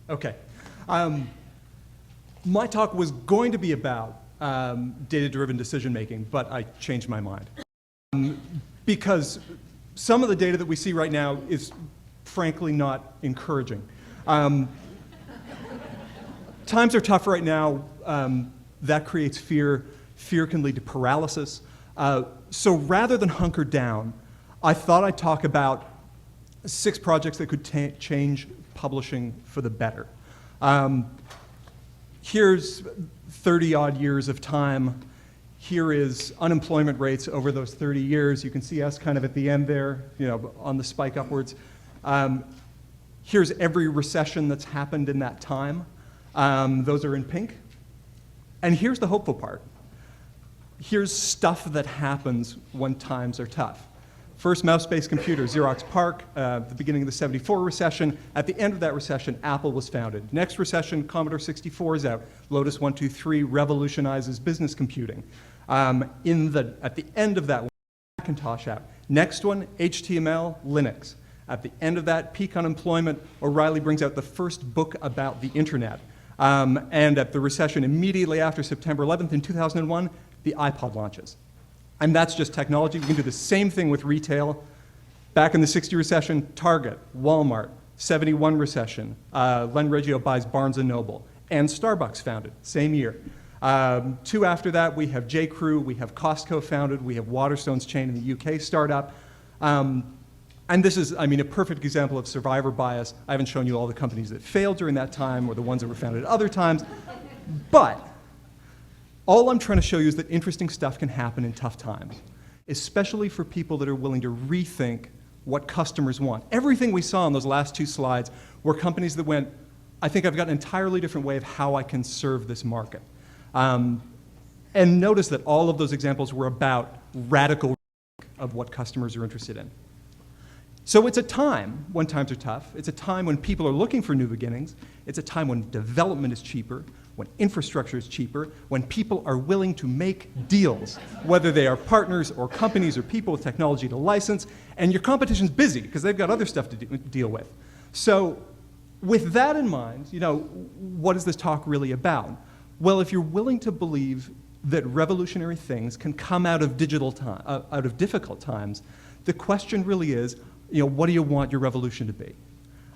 Okay. My talk was going to be about data-driven decision-making, but I changed my mind. Because some of the data that we see right now is frankly not encouraging. Times are tough right now. That creates fear. Fear can lead to paralysis. So rather than hunker down, I thought I'd talk about 6 projects that could change publishing for the better. Here's 30-odd years of time. Here is unemployment rates over those 30 years. You can see us kind of at the end there, on the spike upwards. Here's every recession that's happened in that time. Those are in pink. And here's the hopeful part. Here's stuff that happens when times are tough. First mouse-based computer, Xerox PARC, the beginning of the '74 recession. At the end of that recession, Apple was founded. Next recession, Commodore 64 is out. Lotus 123 revolutionizes business computing. At the end of that one, Macintosh out. Next one, HTML, Linux. At the end of that, peak unemployment, O'Reilly brings out the first book about the internet. And at the recession immediately after September 11th in 2001, the iPod launches. And that's just technology. We can do the same thing with retail. Back in the '60 recession, Target, Walmart, '71 recession, Len Reggio buys Barnes & Noble, and Starbucks founded, same year. 2 after that, we have J.Crew, we have Costco founded, we have Waterstones chain in the UK startup. And this is, a perfect example of survivor bias. I haven't shown you all the companies that failed during that time or the ones that were founded at other times. But all I'm trying to show you is that interesting stuff can happen in tough times, especially for people that are willing to rethink what customers want. Everything we saw in those last 2 slides were companies that went, I think I've got an entirely different way of how I can serve this market. And notice that all of those examples were about radical of what customers are interested in. So it's a time when times are tough. It's a time when people are looking for new beginnings. It's a time when development is cheaper, when infrastructure is cheaper, when people are willing to make deals, whether they are partners or companies or people with technology to license, and your competition's busy because they've got other stuff to deal with. So with that in mind, what is this talk really about? Well, if you're willing to believe that revolutionary things can come out of difficult times, the question really is, what do you want your revolution to be?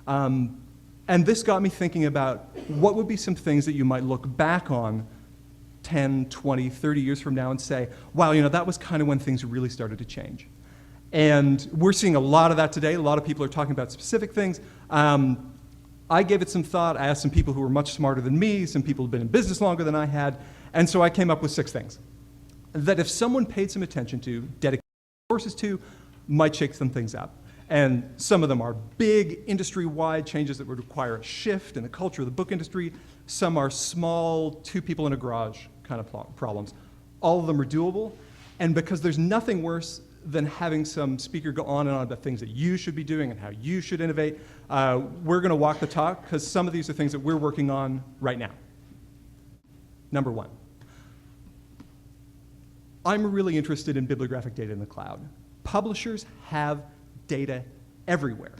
And this got me thinking about what would be some things that you might look back on 10, 20, 30 years from now and say, wow, that was kind of when things really started to change. And we're seeing a lot of that today. A lot of people are talking about specific things. I gave it some thought. I asked some people who were much smarter than me, some people who've been in business longer than I had, and so I came up with 6 things that if someone paid some attention to, dedicated resources to, might shake some things up. And some of them are big industry-wide changes that would require a shift in the culture of the book industry. Some are small, 2 people in a garage kind of problems. All of them are doable. And because there's nothing worse than having some speaker go on and on about things that you should be doing and how you should innovate, we're going to walk the talk because some of these are things that we're working on right now. Number 1. I'm really interested in bibliographic data in the cloud. Publishers have data everywhere.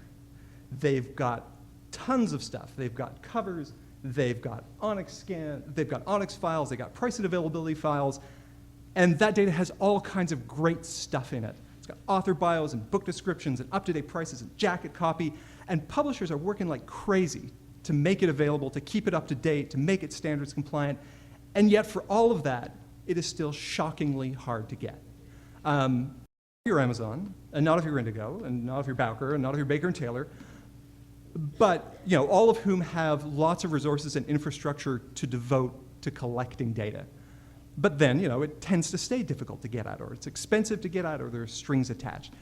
They've got tons of stuff. They've got covers, they've got Onyx scan, they've got Onyx files, they've got price and availability files, and that data has all kinds of great stuff in it. It's got author bios and book descriptions and up-to-date prices and jacket copy, and publishers are working like crazy to make it available, to keep it up to date, to make it standards compliant, and yet for all of that, it is still shockingly hard to get. If you're Amazon, and not if you're Indigo, and not if you're Bowker, and not if you're Baker and Taylor, but all of whom have lots of resources and infrastructure to devote to collecting data. But then, it tends to stay difficult to get at, or it's expensive to get at, or there are strings attached.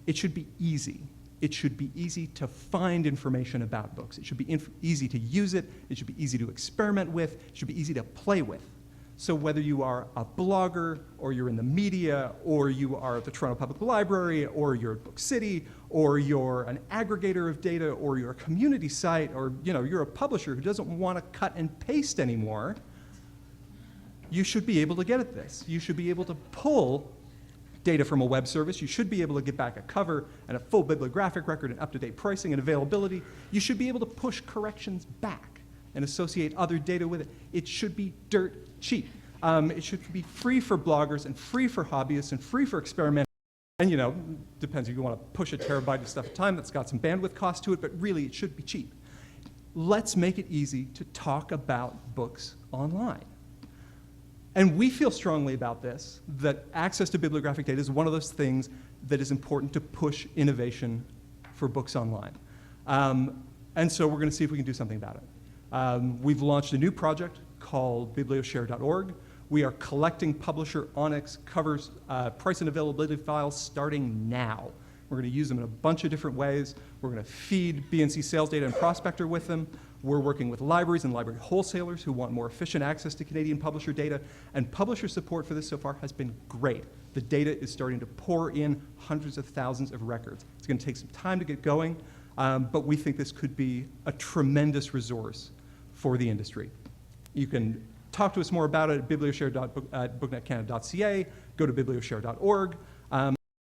It should be easy. It should be easy to find information about books. It should be easy to use it. It should be easy to experiment with. It should be easy to play with. So whether you are a blogger, or you're in the media, or you are at the Toronto Public Library, or you're at Book City, or you're an aggregator of data, or you're a community site, or you're a publisher who doesn't want to cut and paste anymore, you should be able to get at this. You should be able to pull data from a web service, you should be able to get back a cover and a full bibliographic record and up-to-date pricing and availability. You should be able to push corrections back and associate other data with it. It should be dirt cheap. It should be free for bloggers and free for hobbyists and free for experimenters. And, depends if you want to push a terabyte of stuff at a time, that's got some bandwidth cost to it, but really it should be cheap. Let's make it easy to talk about books online. And we feel strongly about this, that access to bibliographic data is one of those things that is important to push innovation for books online. And so we're going to see if we can do something about it. We've launched a new project called biblioshare.org. We are collecting publisher Onyx covers, price and availability files starting now. We're going to use them in a bunch of different ways. We're going to feed BNC sales data and Prospector with them. We're working with libraries and library wholesalers who want more efficient access to Canadian publisher data. And publisher support for this so far has been great. The data is starting to pour in hundreds of thousands of records. It's going to take some time to get going, but we think this could be a tremendous resource for the industry. You can talk to us more about it at biblioshare.booknetcanada.ca. Go to biblioshare.org. I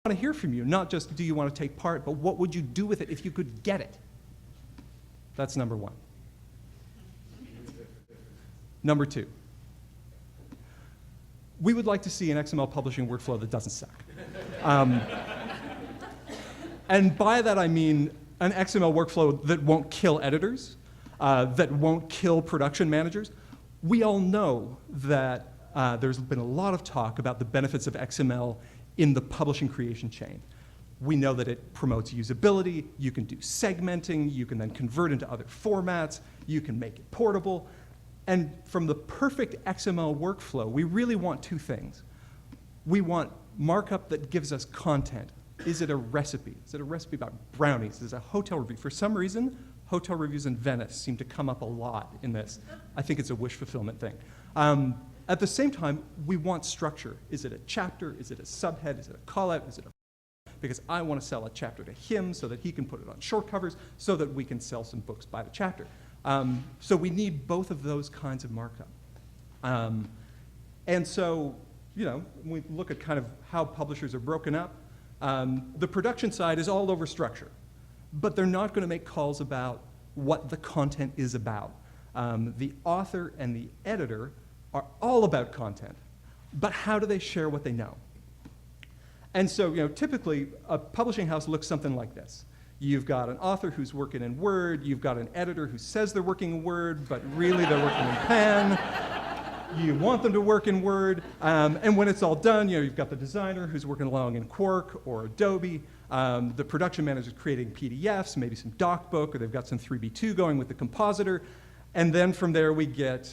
want to hear from you, not just do you want to take part, but what would you do with it if you could get it? That's number one. Number two, we would like to see an XML publishing workflow that doesn't suck. And by that I mean an XML workflow that won't kill editors, that won't kill production managers. We all know that there's been a lot of talk about the benefits of XML in the publishing creation chain. We know that it promotes usability, you can do segmenting, you can then convert into other formats, you can make it portable. And from the perfect XML workflow, we really want two things. We want markup that gives us content. Is it a recipe? Is it a recipe about brownies? Is it a hotel review? For some reason, hotel reviews in Venice seem to come up a lot in this. I think it's a wish fulfillment thing. At the same time, we want structure. Is it a chapter? Is it a subhead? Is it a call-out? Is it a... Because I want to sell a chapter to him so that he can put it on short covers so that we can sell some books by the chapter. So we need both of those kinds of markup. And so, when we look at kind of how publishers are broken up, the production side is all over structure, but they're not going to make calls about what the content is about. The author and the editor are all about content, but how do they share what they know? And so, typically, a publishing house looks something like this. You've got an author who's working in Word, you've got an editor who says they're working in Word, but really they're working in pen. You want them to work in Word, and when it's all done, you've got the designer who's working along in Quark or Adobe, the production manager's creating PDFs, maybe some DocBook, or they've got some 3B2 going with the compositor, and then from there we get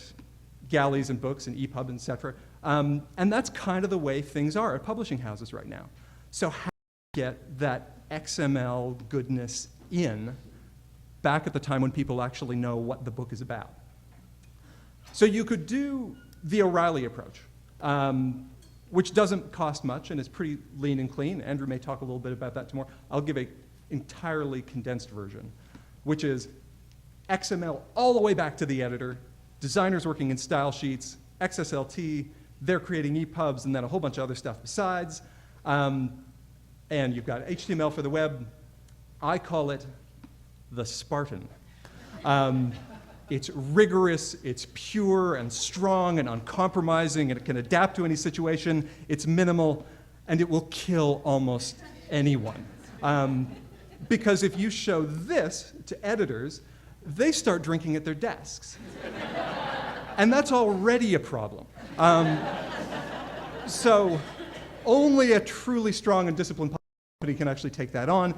galleys and books and EPUB, et cetera. And that's kind of the way things are at publishing houses right now. So how do you get that XML goodness in back at the time when people actually know what the book is about? So you could do the O'Reilly approach, which doesn't cost much and is pretty lean and clean. Andrew may talk a little bit about that tomorrow. I'll give an entirely condensed version, which is XML all the way back to the editor, designers working in style sheets, XSLT, they're creating EPUBs, and then a whole bunch of other stuff besides. And you've got HTML for the web. I call it the Spartan. It's rigorous, it's pure and strong and uncompromising, and it can adapt to any situation. It's minimal, and it will kill almost anyone. Because if you show this to editors, they start drinking at their desks. And that's already a problem. So only a truly strong and disciplined company can actually take that on.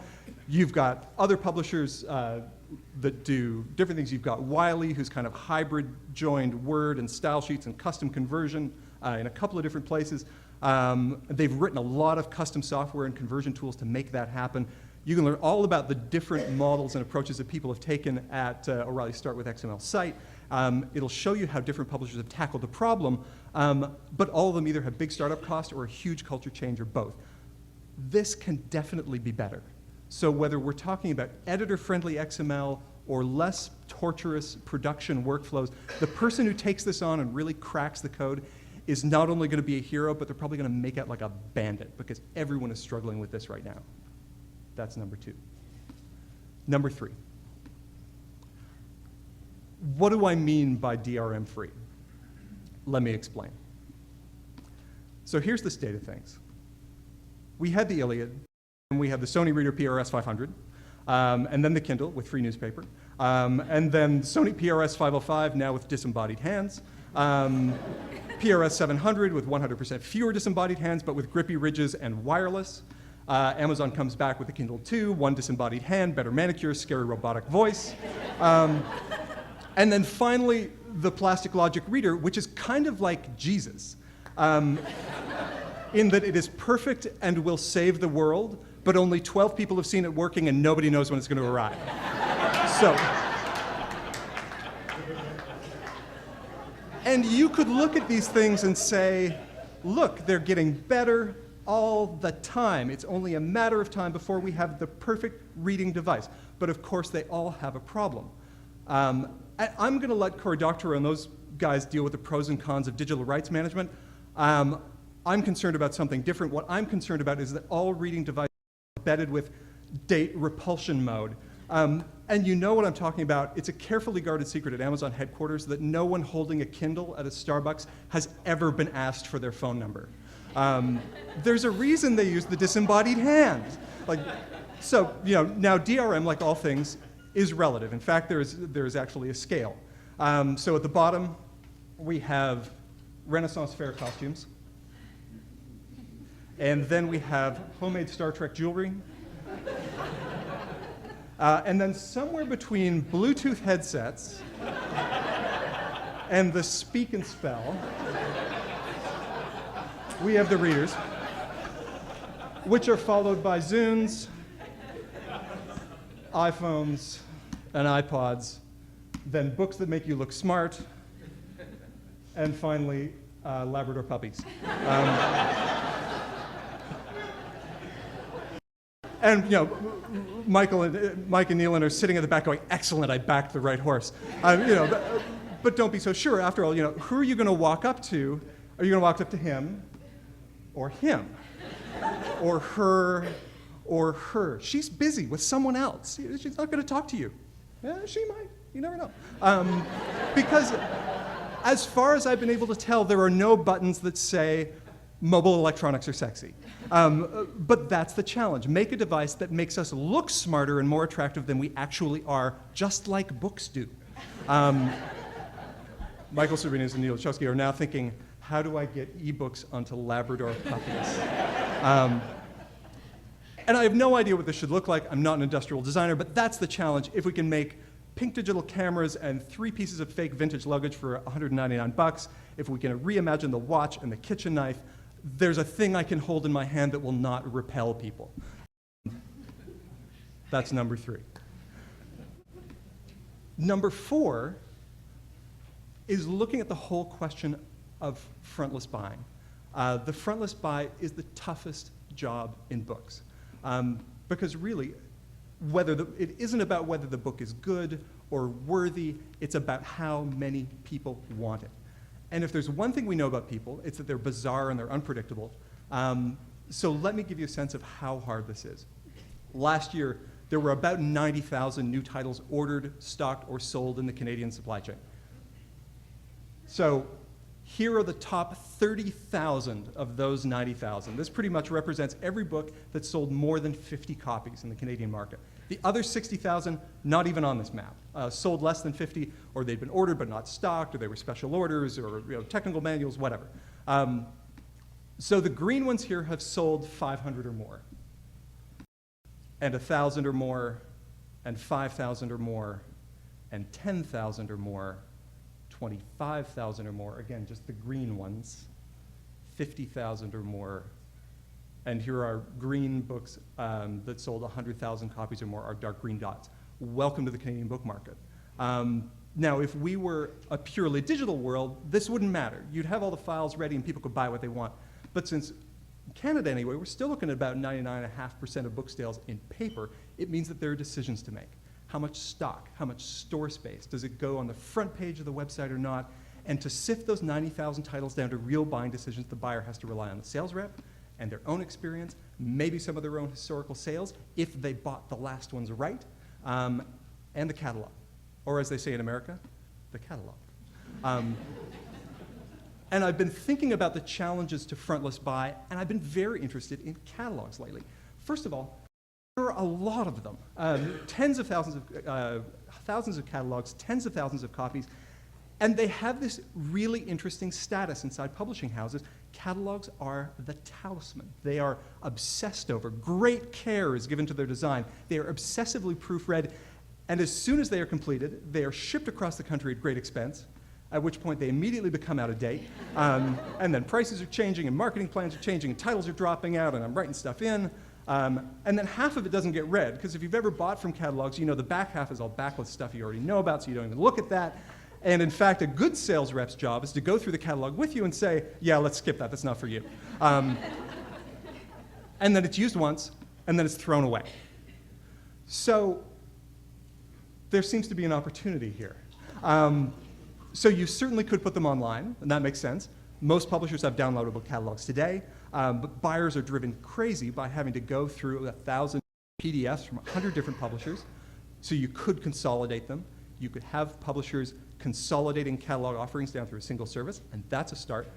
You've got other publishers that do different things. You've got Wiley, who's kind of hybrid joined Word and style sheets and custom conversion in a couple of different places. They've written a lot of custom software and conversion tools to make that happen. You can learn all about the different models and approaches that people have taken at O'Reilly Start with XML site. It'll show you how different publishers have tackled the problem, but all of them either have big startup costs or a huge culture change or both. This can definitely be better. So whether we're talking about editor-friendly XML or less torturous production workflows, the person who takes this on and really cracks the code is not only going to be a hero, but they're probably going to make out like a bandit because everyone is struggling with this right now. That's number 2. Number 3. What do I mean by DRM free? Let me explain. So here's the state of things. We had the Iliad, and we had the Sony Reader PRS 500, and then the Kindle with free newspaper, and then Sony PRS 505 now with disembodied hands, PRS 700 with 100% fewer disembodied hands, but with grippy ridges and wireless. Amazon comes back with the Kindle 2, 1 disembodied hand, better manicure, scary robotic voice. And then finally, the Plastic Logic Reader, which is kind of like Jesus, in that it is perfect and will save the world, but only 12 people have seen it working and nobody knows when it's going to arrive. So, and you could look at these things and say, look, they're getting better all the time. It's only a matter of time before we have the perfect reading device. But of course, they all have a problem. I'm going to let Cory Doctorow and those guys deal with the pros and cons of digital rights management. I'm concerned about something different. What I'm concerned about is that all reading devices are embedded with date repulsion mode. And you know what I'm talking about. It's a carefully guarded secret at Amazon headquarters that no one holding a Kindle at a Starbucks has ever been asked for their phone number. There's a reason they use the disembodied hand. So, now DRM, like all things, is relative. In fact, there is actually a scale. So at the bottom, we have Renaissance fair costumes. And then we have homemade Star Trek jewelry. And then somewhere between Bluetooth headsets and the speak and spell, we have the readers, which are followed by Zunes, iPhones, and iPods, then books that make you look smart, and finally, Labrador puppies. And Mike and Neelan are sitting at the back going, excellent, I backed the right horse. But don't be so sure. After all, who are you going to walk up to? Are you going to walk up to him or him or her or her? She's busy with someone else. She's not going to talk to you. She might. You never know. Because as far as I've been able to tell, there are no buttons that say mobile electronics are sexy. But that's the challenge. Make a device that makes us look smarter and more attractive than we actually are, just like books do. Michael Cervantes and Neil Chowsky are now thinking, how do I get ebooks onto Labrador puppies? And I have no idea what this should look like. I'm not an industrial designer, but that's the challenge. If we can make pink digital cameras and 3 pieces of fake vintage luggage for $199, if we can reimagine the watch and the kitchen knife, there's a thing I can hold in my hand that will not repel people. That's number 3. Number 4 is looking at the whole question of frontless buying. The frontless buy is the toughest job in books. Because really, it isn't about whether the book is good or worthy, it's about how many people want it. And if there's one thing we know about people, it's that they're bizarre and they're unpredictable. So let me give you a sense of how hard this is. Last year, there were about 90,000 new titles ordered, stocked, or sold in the Canadian supply chain. So here are the top 30,000 of those 90,000. This pretty much represents every book that sold more than 50 copies in the Canadian market. The other 60,000, not even on this map, sold less than 50, or they'd been ordered but not stocked, or they were special orders, or technical manuals, whatever. So the green ones here have sold 500 or more, and 1,000 or more, and 5,000 or more, and 10,000 or more, 25,000 or more, again, just the green ones, 50,000 or more, and here are green books that sold 100,000 copies or more, are dark green dots. Welcome to the Canadian book market. Now, if we were a purely digital world, this wouldn't matter. You'd have all the files ready and people could buy what they want. But since in Canada anyway, we're still looking at about 99.5% of book sales in paper, it means that there are decisions to make. How much stock, how much store space, does it go on the front page of the website or not? And to sift those 90,000 titles down to real buying decisions, the buyer has to rely on the sales rep and their own experience, maybe some of their own historical sales, if they bought the last ones right, and the catalog. Or as they say in America, the catalog. And I've been thinking about the challenges to frontlist buy, and I've been very interested in catalogs lately. First of all, there are a lot of them. Thousands of catalogs, tens of thousands of copies, and they have this really interesting status inside publishing houses. Catalogs are the talisman. They are obsessed over. Great care is given to their design. They are obsessively proofread, and as soon as they are completed, they are shipped across the country at great expense, at which point they immediately become out of date. And then prices are changing, and marketing plans are changing, and titles are dropping out, and I'm writing stuff in. And then half of it doesn't get read, because if you've ever bought from catalogs, you know the back half is all backlist stuff you already know about, so you don't even look at that. And in fact, a good sales rep's job is to go through the catalog with you and say, yeah, let's skip that, that's not for you. And then it's used once, and then it's thrown away. So there seems to be an opportunity here. So you certainly could put them online, and that makes sense. Most publishers have downloadable catalogs today, but buyers are driven crazy by having to go through 1,000 PDFs from 100 different publishers. So you could consolidate them. You could have publishers consolidating catalog offerings down through a single service, and that's a start.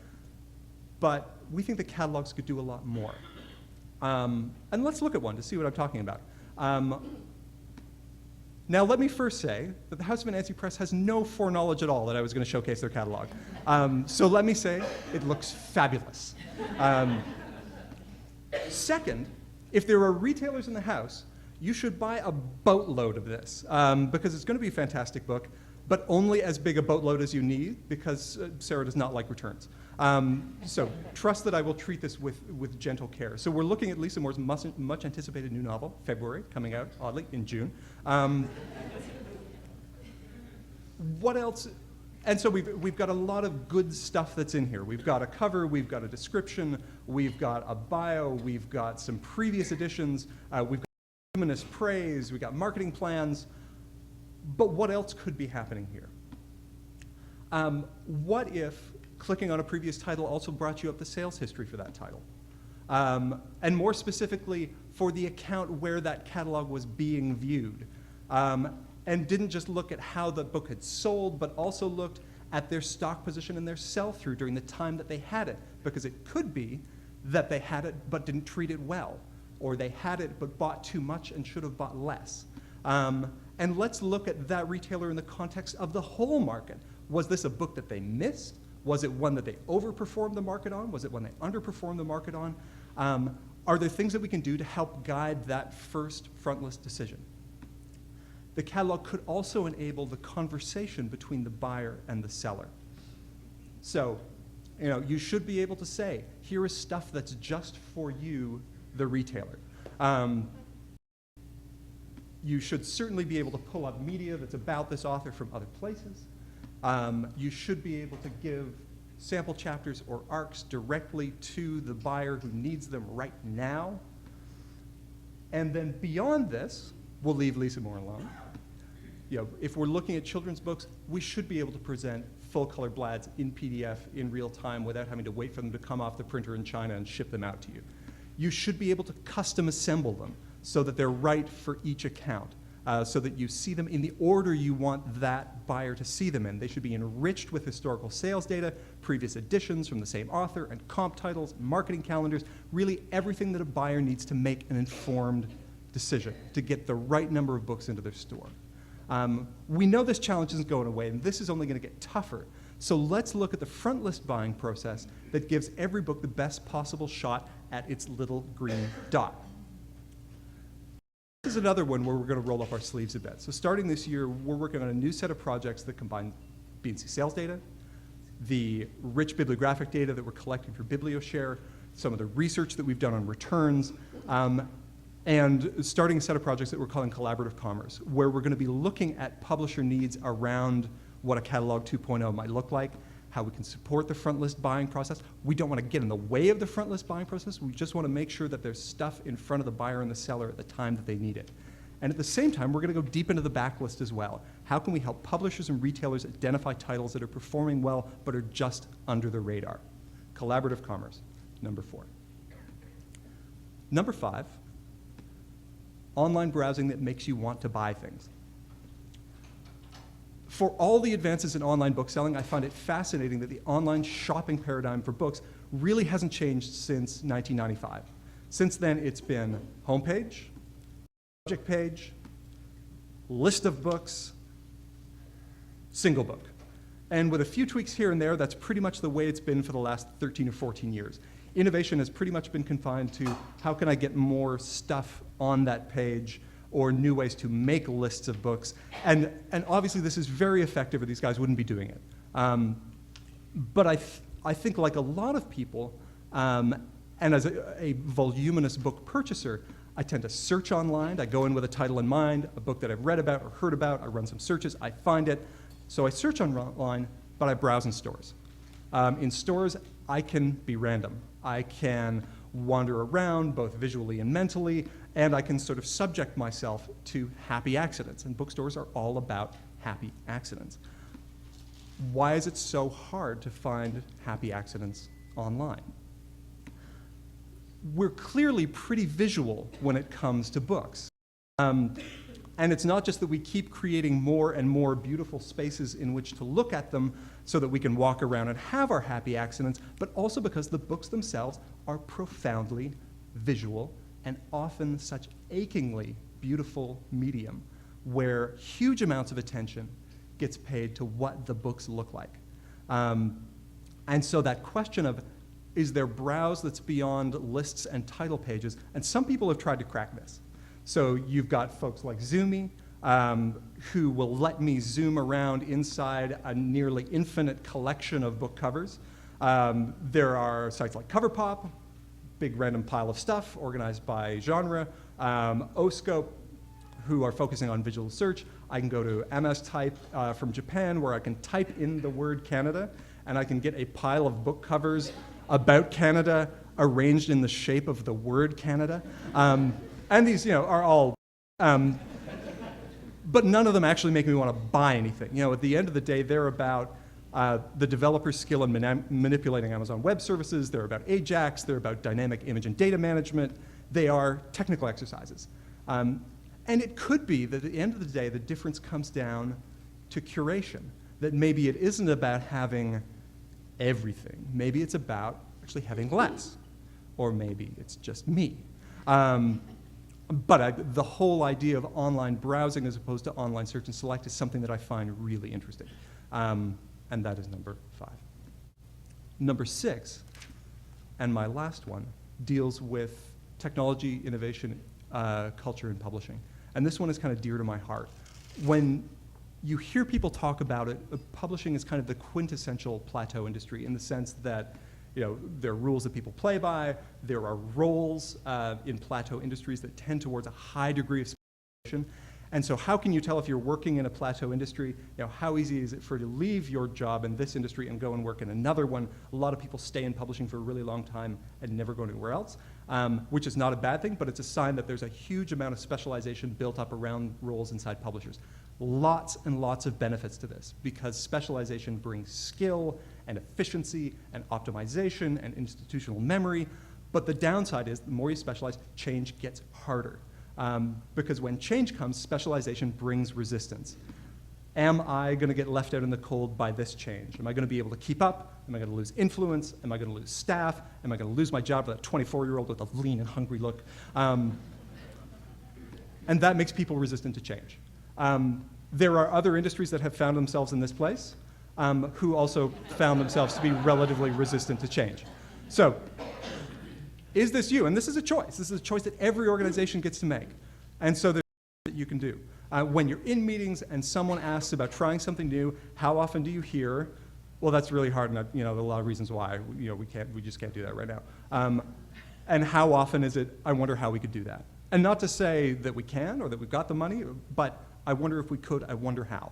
But we think the catalogs could do a lot more. And let's look at one to see what I'm talking about. Now, let me first say that the House of Anansi Press has no foreknowledge at all that I was going to showcase their catalog. So let me say it looks fabulous. Second, if there are retailers in the house, you should buy a boatload of this, because it's going to be a fantastic book, but only as big a boatload as you need, because Sarah does not like returns. So trust that I will treat this with gentle care. So we're looking at Lisa Moore's much anticipated new novel, February, coming out, oddly, in June. What else? And so we've got a lot of good stuff that's in here. We've got a cover, we've got a description, we've got a bio, we've got some previous editions, we've got feminist praise, we've got marketing plans. But what else could be happening here? What if clicking on a previous title also brought you up the sales history for that title? And more specifically, for the account where that catalog was being viewed. And didn't just look at how the book had sold, but also looked at their stock position and their sell-through during the time that they had it. Because it could be that they had it but didn't treat it well, or they had it but bought too much and should have bought less. And let's look at that retailer in the context of the whole market. Was this a book that they missed? Was it one that they overperformed the market on? Was it one they underperformed the market on? Are there things that we can do to help guide that first frontlist decision? The catalog could also enable the conversation between the buyer and the seller. So, you should be able to say, here is stuff that's just for you, the retailer. You should certainly be able to pull up media that's about this author from other places. You should be able to give sample chapters or arcs directly to the buyer who needs them right now. And then beyond this, we'll leave Lisa Moore alone. If we're looking at children's books, we should be able to present full-color blads in PDF in real time without having to wait for them to come off the printer in China and ship them out to you. You should be able to custom assemble them so that they're right for each account, so that you see them in the order you want that buyer to see them in. They should be enriched with historical sales data, previous editions from the same author, and comp titles, marketing calendars, really everything that a buyer needs to make an informed decision, to get the right number of books into their store. We know this challenge isn't going away, and this is only going to get tougher. So let's look at the front list buying process that gives every book the best possible shot at its little green dot. This is another one where we're going to roll up our sleeves a bit. So starting this year, we're working on a new set of projects that combine B&C sales data, the rich bibliographic data that we're collecting for BiblioShare, some of the research that we've done on returns, and starting a set of projects that we're calling collaborative commerce, where we're going to be looking at publisher needs around what a catalog 2.0 might look like, how we can support the front list buying process. We don't want to get in the way of the front list buying process. We just want to make sure that there's stuff in front of the buyer and the seller at the time that they need it. And at the same time, we're going to go deep into the backlist as well. How can we help publishers and retailers identify titles that are performing well but are just under the radar? Collaborative commerce, number 4. Number 5, online browsing that makes you want to buy things. For all the advances in online bookselling, I find it fascinating that the online shopping paradigm for books really hasn't changed since 1995. Since then, it's been homepage, subject page, list of books, single book. And with a few tweaks here and there, that's pretty much the way it's been for the last 13 or 14 years. Innovation has pretty much been confined to how can I get more stuff on that page or new ways to make lists of books. And obviously this is very effective or these guys wouldn't be doing it. But I think like a lot of people, and as a voluminous book purchaser, I tend to search online. I go in with a title in mind, a book that I've read about or heard about. I run some searches. I find it. So I search online, but I browse in stores. In stores, I can be random. I can wander around, both visually and mentally, and I can sort of subject myself to happy accidents. And bookstores are all about happy accidents. Why is it so hard to find happy accidents online? We're clearly pretty visual when it comes to books. And it's not just that we keep creating more and more beautiful spaces in which to look at them so that we can walk around and have our happy accidents, but also because the books themselves are profoundly visual and often such achingly beautiful medium where huge amounts of attention gets paid to what the books look like. And so that question of, is there browse that's beyond lists and title pages? And some people have tried to crack this. So you've got folks like Zoomy, who will let me zoom around inside a nearly infinite collection of book covers. There are sites like CoverPop, big random pile of stuff organized by genre. Oscope, who are focusing on visual search. I can go to MS Type from Japan, where I can type in the word Canada, and I can get a pile of book covers about Canada arranged in the shape of the word Canada. And these, are all, but none of them actually make me want to buy anything. At the end of the day, they're about the developer's skill in manipulating Amazon Web Services. They're about Ajax. They're about dynamic image and data management. They are technical exercises. And it could be that at the end of the day, the difference comes down to curation, that maybe it isn't about having everything. Maybe it's about actually having less, or maybe it's just me. But the whole idea of online browsing as opposed to online search and select is something that I find really interesting. And that is number 5. Number 6, and my last one, deals with technology, innovation, culture, and publishing. And this one is kind of dear to my heart. When you hear people talk about it, publishing is kind of the quintessential plateau industry in the sense that there are rules that people play by. There are roles in plateau industries that tend towards a high degree of specialization. And so how can you tell if you're working in a plateau industry, how easy is it for you to leave your job in this industry and go and work in another one? A lot of people stay in publishing for a really long time and never go anywhere else, which is not a bad thing, but it's a sign that there's a huge amount of specialization built up around roles inside publishers. Lots and lots of benefits to this because specialization brings skill and efficiency and optimization and institutional memory. But the downside is the more you specialize, change gets harder. Because when change comes, specialization brings resistance. Am I going to get left out in the cold by this change? Am I going to be able to keep up? Am I going to lose influence? Am I going to lose staff? Am I going to lose my job for that 24-year-old with a lean and hungry look? And that makes people resistant to change. There are other industries that have found themselves in this place who also found themselves to be relatively resistant to change. So, is this you? And this is a choice. This is a choice that every organization gets to make. And so there's that you can do. When you're in meetings and someone asks about trying something new, how often do you hear, well, that's really hard, and there are a lot of reasons why. We just can't do that right now. And how often is it, I wonder how we could do that. And not to say that we can or that we've got the money, but I wonder if we could, I wonder how.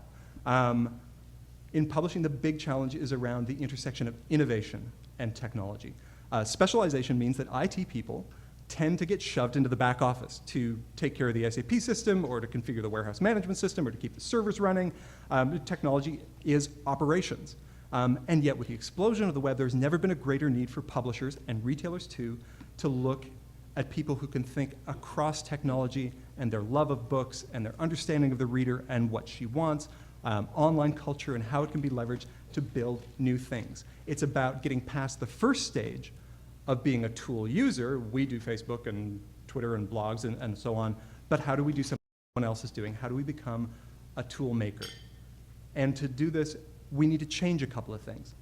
In publishing, the big challenge is around the intersection of innovation and technology. Specialization means that IT people tend to get shoved into the back office to take care of the SAP system or to configure the warehouse management system or to keep the servers running. Technology is operations. And yet with the explosion of the web, there's never been a greater need for publishers and retailers too to look at people who can think across technology and their love of books and their understanding of the reader and what she wants, online culture and how it can be leveraged to build new things. It's about getting past the first stage of being a tool user. We do Facebook and Twitter and blogs and so on, but how do we do something someone else is doing? How do we become a tool maker? And to do this, we need to change a couple of things.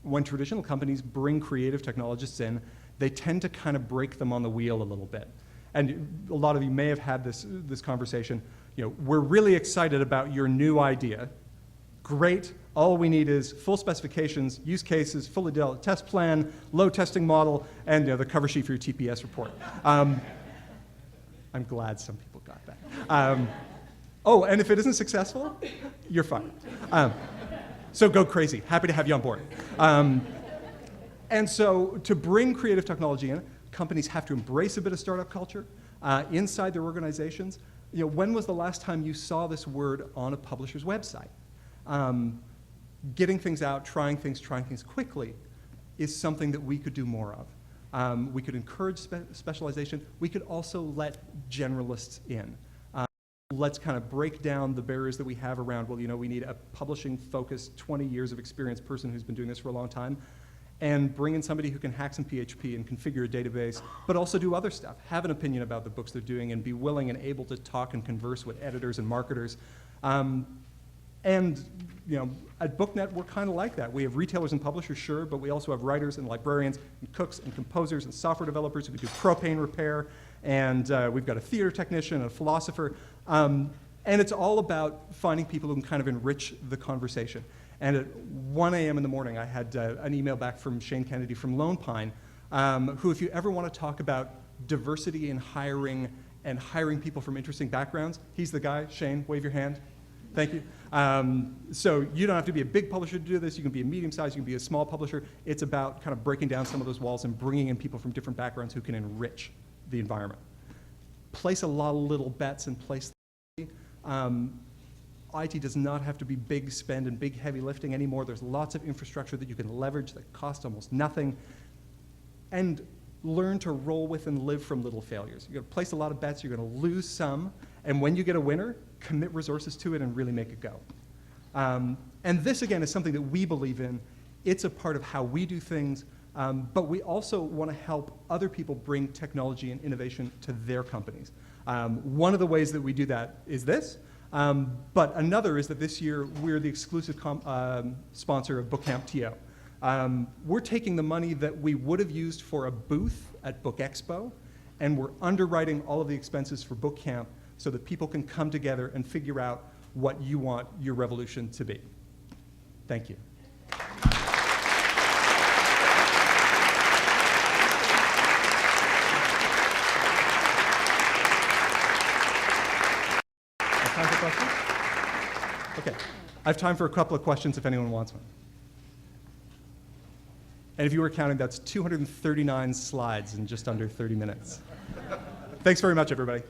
When traditional companies bring creative technologists in, they tend to kind of break them on the wheel a little bit. And a lot of you may have had this conversation. You know, we're really excited about your new idea. Great, all we need is full specifications, use cases, fully developed test plan, load testing model, and the cover sheet for your TPS report. I'm glad some people got that. Oh, and if it isn't successful, you're fired. So go crazy, happy to have you on board. And so to bring creative technology in, companies have to embrace a bit of startup culture inside their organizations. You know, when was the last time you saw this word on a publisher's website? Getting things out, trying things quickly is something that we could do more of. We could encourage specialization. We could also let generalists in. Let's kind of break down the barriers that we have around, well, you know, we need a publishing-focused, 20 years of experience person who's been doing this for a long time, and bring in somebody who can hack some PHP and configure a database, but also do other stuff, have an opinion about the books they're doing, and be willing and able to talk and converse with editors and marketers. And you know, at BookNet, we're kind of like that. We have retailers and publishers, sure, but we also have writers and librarians and cooks and composers and software developers who can do propane repair, and we've got a theater technician and a philosopher. And it's all about finding people who can kind of enrich the conversation. And at 1 a.m. in the morning, I had an email back from Shane Kennedy from Lone Pine, who, if you ever want to talk about diversity in hiring and hiring people from interesting backgrounds, he's the guy. Shane, wave your hand. Thank you. So you don't have to be a big publisher to do this. You can be a medium-sized, you can be a small publisher. It's about kind of breaking down some of those walls and bringing in people from different backgrounds who can enrich the environment. Place a lot of little bets in place. IT does not have to be big spend and big heavy lifting anymore. There's lots of infrastructure that you can leverage that costs almost nothing. And learn to roll with and live from little failures. You're going to place a lot of bets, you're going to lose some, and when you get a winner, commit resources to it and really make it go. And this, again, is something that we believe in. It's a part of how we do things, but we also want to help other people bring technology and innovation to their companies. One of the ways that we do that is this, but another is that this year we're the exclusive sponsor of Bootcamp TO. We're taking the money that we would have used for a booth at Book Expo, and we're underwriting all of the expenses for Bootcamp so that people can come together and figure out what you want your revolution to be. Thank you. Time for questions? Okay, I have time for a couple of questions if anyone wants one. And if you were counting, that's 239 slides in just under 30 minutes. Thanks very much, everybody.